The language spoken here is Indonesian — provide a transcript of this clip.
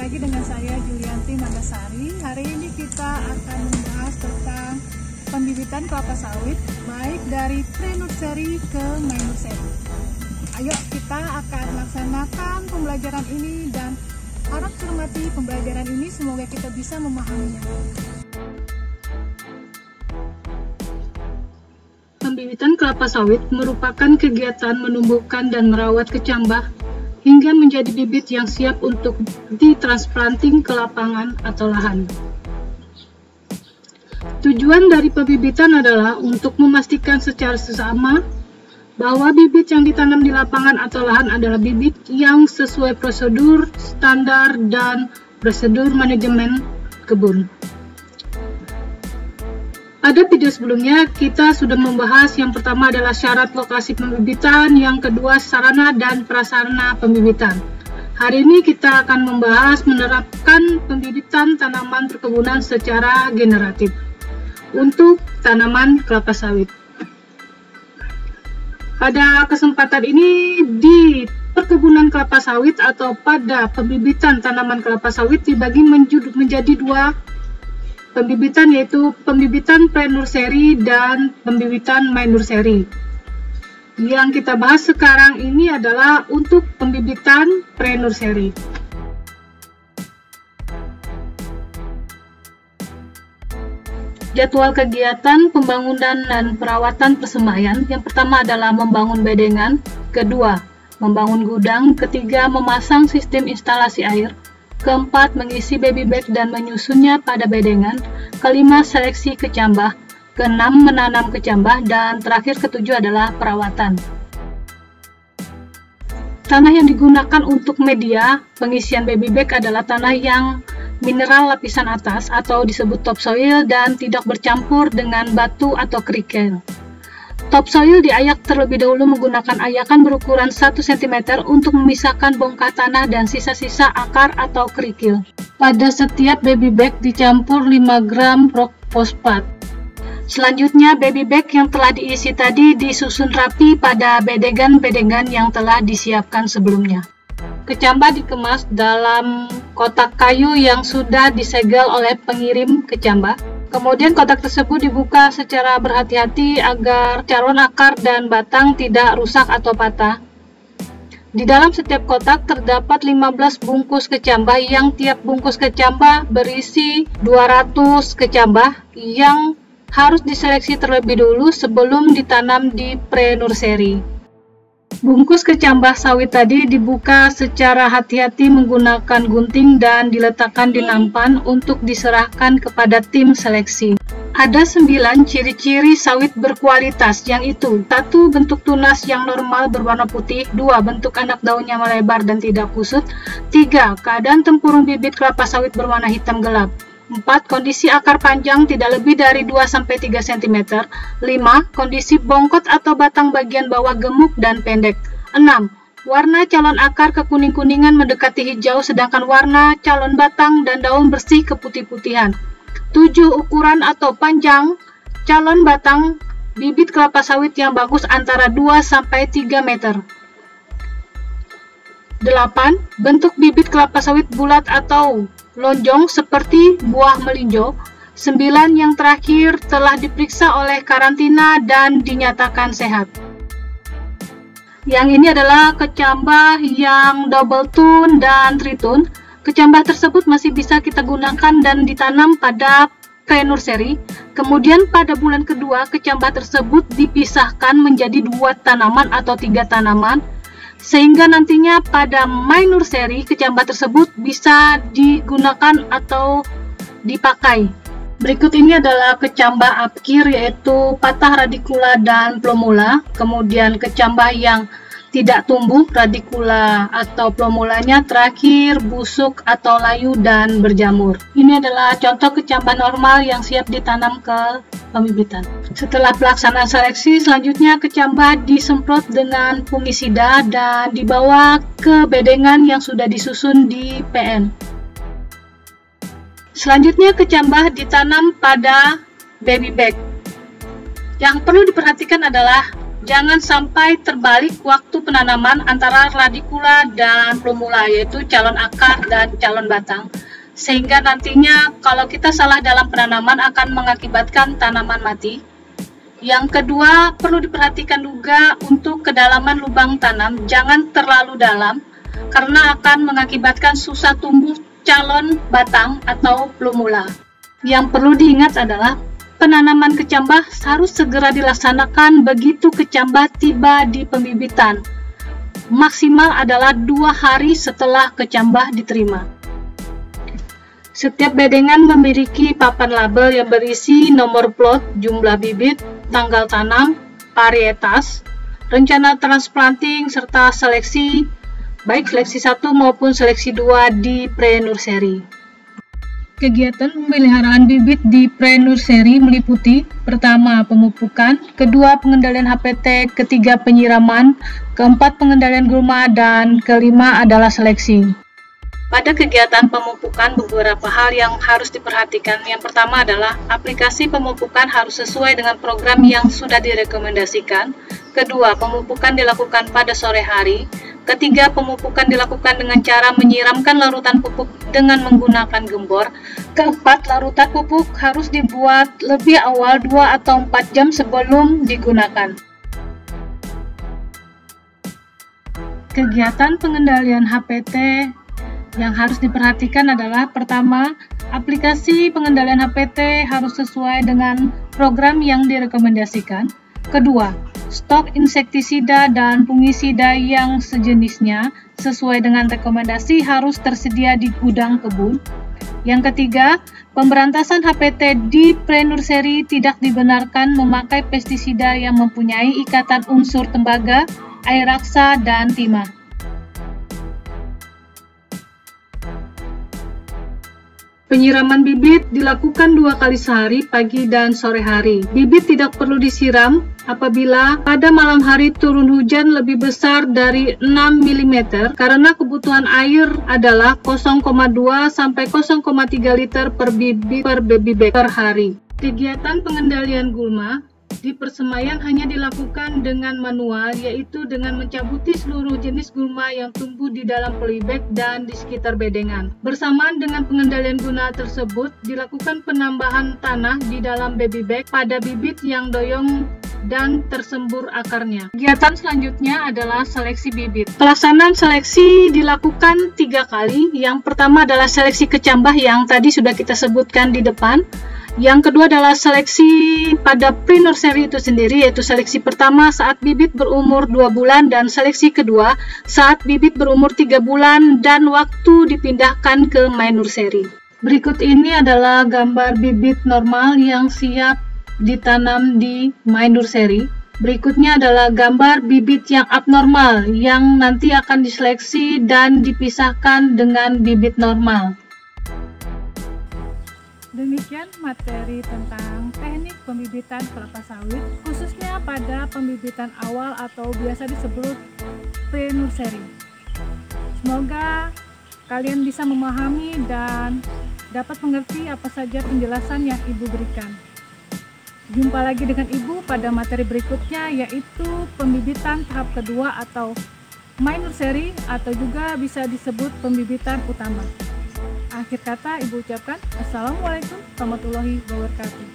lagi dengan saya Julianti Mandasari. Hari ini kita akan membahas tentang pembibitan kelapa sawit baik dari pre-nursery ke main nursery. Ayo kita akan laksanakan pembelajaran ini dan harap cermati pembelajaran ini, semoga kita bisa memahaminya. Pembibitan kelapa sawit merupakan kegiatan menumbuhkan dan merawat kecambah hingga menjadi bibit yang siap untuk ditransplanting ke lapangan atau lahan. Tujuan dari pembibitan adalah untuk memastikan secara sesama bahwa bibit yang ditanam di lapangan atau lahan adalah bibit yang sesuai prosedur, standar, dan prosedur manajemen kebun. Pada video sebelumnya, kita sudah membahas yang pertama adalah syarat lokasi pembibitan, yang kedua sarana dan prasarana pembibitan. Hari ini kita akan membahas menerapkan pembibitan tanaman perkebunan secara generatif untuk tanaman kelapa sawit. Pada kesempatan ini di perkebunan kelapa sawit atau pada pembibitan tanaman kelapa sawit dibagi menjadi dua pembibitan, yaitu pembibitan pre-nursery dan pembibitan main nursery. Yang kita bahas sekarang ini adalah untuk pembibitan pre-nursery. Jadwal kegiatan pembangunan dan perawatan persemayan. Yang pertama adalah membangun bedengan, kedua membangun gudang, ketiga memasang sistem instalasi air, keempat, mengisi baby bag dan menyusunnya pada bedengan, kelima, seleksi kecambah, keenam, menanam kecambah, dan terakhir ketujuh adalah perawatan. Tanah yang digunakan untuk media pengisian baby bag adalah tanah yang mineral lapisan atas atau disebut topsoil dan tidak bercampur dengan batu atau kerikil. Topsoil diayak terlebih dahulu menggunakan ayakan berukuran 1 cm untuk memisahkan bongkah tanah dan sisa-sisa akar atau kerikil. Pada setiap baby bag dicampur 5 gram rock fosfat. Selanjutnya, baby bag yang telah diisi tadi disusun rapi pada bedengan-bedengan yang telah disiapkan sebelumnya. Kecambah dikemas dalam kotak kayu yang sudah disegel oleh pengirim kecambah. Kemudian kotak tersebut dibuka secara berhati-hati agar calon akar dan batang tidak rusak atau patah. Di dalam setiap kotak terdapat 15 bungkus kecambah yang tiap bungkus kecambah berisi 200 kecambah yang harus diseleksi terlebih dulu sebelum ditanam di pre-nursery. Bungkus kecambah sawit tadi dibuka secara hati-hati menggunakan gunting dan diletakkan di nampan untuk diserahkan kepada tim seleksi. Ada 9 ciri-ciri sawit berkualitas, yang itu: 1. Bentuk tunas yang normal berwarna putih, 2. Bentuk anak daunnya melebar dan tidak kusut, 3. Keadaan tempurung bibit kelapa sawit berwarna hitam gelap, 4. Kondisi akar panjang tidak lebih dari 2-3 cm. 5. Kondisi bongkot atau batang bagian bawah gemuk dan pendek. 6. Warna calon akar kekuning-kuningan mendekati hijau, sedangkan warna calon batang dan daun bersih keputih-putihan. 7. Ukuran atau panjang calon batang bibit kelapa sawit yang bagus antara 2-3 meter. 8. Bentuk bibit kelapa sawit bulat atau lonjong seperti buah melinjo. 9. Yang terakhir telah diperiksa oleh karantina dan dinyatakan sehat. Yang ini adalah kecambah yang double tune dan tritune. Kecambah tersebut masih bisa kita gunakan dan ditanam pada pre-nursery. Kemudian pada bulan kedua kecambah tersebut dipisahkan menjadi 2 tanaman atau 3 tanaman, sehingga nantinya pada main nursery kecambah tersebut bisa digunakan atau dipakai. Berikut ini adalah kecambah apkir, yaitu patah radikula dan plomula. Kemudian kecambah yang tidak tumbuh radikula atau plomulanya, terakhir busuk atau layu dan berjamur. Ini adalah contoh kecambah normal yang siap ditanam ke pembibitan. Setelah pelaksanaan seleksi, selanjutnya kecambah disemprot dengan fungisida dan dibawa ke bedengan yang sudah disusun di PN. Selanjutnya kecambah ditanam pada baby bag. Yang perlu diperhatikan adalah Jangan sampai terbalik waktu penanaman antara radikula dan plumula, yaitu calon akar dan calon batang. Sehingga nantinya kalau kita salah dalam penanaman akan mengakibatkan tanaman mati. Yang kedua, perlu diperhatikan juga untuk kedalaman lubang tanam, jangan terlalu dalam karena akan mengakibatkan susah tumbuh calon batang atau plumula. Yang perlu diingat adalah penanaman kecambah harus segera dilaksanakan begitu kecambah tiba di pembibitan. Maksimal adalah 2 hari setelah kecambah diterima. Setiap bedengan memiliki papan label yang berisi nomor plot, jumlah bibit, tanggal tanam, varietas, rencana transplanting, serta seleksi, baik seleksi 1 maupun seleksi 2 di pre-nursery. Kegiatan pemeliharaan bibit di pre-nursery meliputi: pertama, pemupukan, kedua, pengendalian HPT, ketiga, penyiraman, keempat, pengendalian gulma, dan kelima adalah seleksi. Pada kegiatan pemupukan, beberapa hal yang harus diperhatikan. Yang pertama adalah aplikasi pemupukan harus sesuai dengan program yang sudah direkomendasikan. Kedua, pemupukan dilakukan pada sore hari. Ketiga, pemupukan dilakukan dengan cara menyiramkan larutan pupuk dengan menggunakan gembor. Keempat, larutan pupuk harus dibuat lebih awal 2 atau 4 jam sebelum digunakan. Kegiatan pengendalian HPT yang harus diperhatikan adalah: pertama, aplikasi pengendalian HPT harus sesuai dengan program yang direkomendasikan. Kedua, stok insektisida dan fungisida yang sejenisnya sesuai dengan rekomendasi harus tersedia di gudang kebun. Yang ketiga, pemberantasan HPT di pre-nursery tidak dibenarkan memakai pestisida yang mempunyai ikatan unsur tembaga, air raksa, dan timah. Penyiraman bibit dilakukan 2 kali sehari, pagi dan sore hari. Bibit tidak perlu disiram apabila pada malam hari turun hujan lebih besar dari 6 mm karena kebutuhan air adalah 0,2 sampai 0,3 liter per bibit per baby bag per hari. Kegiatan pengendalian gulma di persemaian hanya dilakukan dengan manual, yaitu dengan mencabuti seluruh jenis gulma yang tumbuh di dalam polybag dan di sekitar bedengan. Bersamaan dengan pengendalian gulma tersebut, dilakukan penambahan tanah di dalam baby bag pada bibit yang doyong dan tersembur akarnya. Kegiatan selanjutnya adalah seleksi bibit. Pelaksanaan seleksi dilakukan 3 kali. Yang pertama adalah seleksi kecambah yang tadi sudah kita sebutkan di depan. Yang kedua adalah seleksi pada pre-nursery itu sendiri, yaitu seleksi pertama saat bibit berumur 2 bulan dan seleksi kedua saat bibit berumur 3 bulan dan waktu dipindahkan ke my nursery. Berikut ini adalah gambar bibit normal yang siap ditanam di my nursery. Berikutnya adalah gambar bibit yang abnormal yang nanti akan diseleksi dan dipisahkan dengan bibit normal. Demikian materi tentang teknik pembibitan kelapa sawit, khususnya pada pembibitan awal atau biasa disebut pre-nursery. Semoga kalian bisa memahami dan dapat mengerti apa saja penjelasan yang Ibu berikan. Jumpa lagi dengan Ibu pada materi berikutnya, yaitu pembibitan tahap kedua atau my nursery, atau juga bisa disebut pembibitan utama. Akhir kata Ibu ucapkan Assalamualaikum warahmatullahi wabarakatuh.